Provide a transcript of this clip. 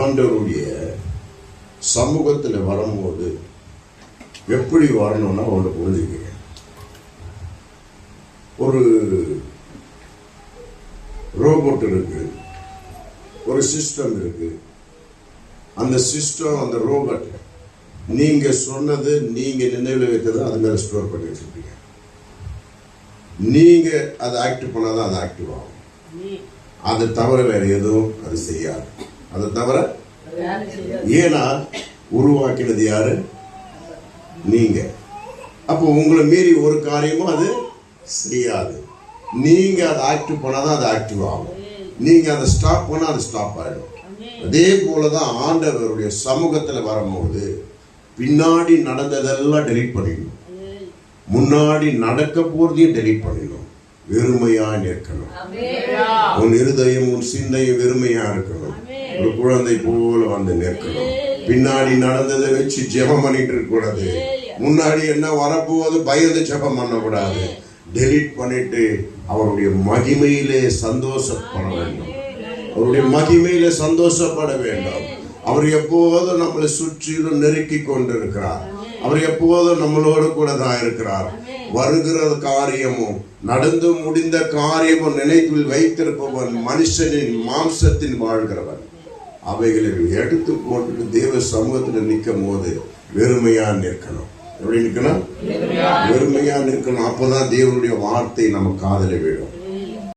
ஆண்டவருடைய சமூகத்தில் வரும்போது எப்படி வரணும்னா ஒன்று புரிஞ்சுக்கங்க. ஒரு ரோபோட் இருக்கு, ஒரு சிஸ்டம் இருக்கு. அந்த சிஸ்டம், அந்த ரோபோட் நீங்க சொன்னது, நீங்க நினைவில் வைத்தது அது மேல ஸ்டோர் பண்ணி வச்சிருப்பீங்க. நீங்க அதை ஆக்டிவ் பண்ணாதான் அது ஆக்டிவ் ஆகும். அது தவிர வேற எதுவும் அது செய்யாது. அதை தவிர, ஏன்னா உருவாக்கினது யாரு? நீங்க. அப்போ உங்களை மீறி ஒரு காரியமும் அது செய்யாது. நீங்க அதை ஆக்டிவ் பண்ணாதான் அது ஆக்டிவ் ஆகும். நீங்க அதை ஸ்டாப் பண்ணா அது ஸ்டாப் ஆயிடும். அதே போலதான் ஆண்டவருடைய சமூகத்துல வரும்போது பின்னாடி நடந்ததெல்லாம் டெலீட் பண்ணிடணும், முன்னாடி நடக்க போறதையும் டெலீட் பண்ணிடணும். வெறுமையா நிற்கணும். உன் இருதயம், உன் சிந்தையும் வெறுமையா இருக்கணும். ஒரு குழந்தை போல வந்து நிற்கணும். பின்னாடி நடந்ததை வச்சு ஜெபம் பண்ணிட்டு இருக்க கூடாது. முன்னாடி என்ன வரப்போவது பயந்து ஜெபம் பண்ணக்கூடாது. டெலீட் பண்ணிட்டு அவருடைய மகிமையிலே சந்தோஷப்பட வேண்டும். அவருடைய மகிமையிலே சந்தோஷப்பட வேண்டும். அவர் எப்போதும் நம்மளை சுற்றிலும் நெருக்கி கொண்டிருக்கிறார். அவர் எப்போதும் நம்மளோடு கூட தான் இருக்கிறார். வருகிற காரியமும் நடந்து முடிந்த காரியமும் நினைவில் வைத்திருப்பவன் மனுஷனின் மாம்சத்தின் வாழ்கிறவன். அவைகளை எடுத்து போட்டுட்டு தேவ சமூகத்தில் நிற்கும் போது வெறுமையா நிற்கணும். எப்படி நிற்கணும்? வெறுமையா நிற்கணும். அப்பதான் தேவனுடைய வார்த்தை நம்ம காதல விடும்.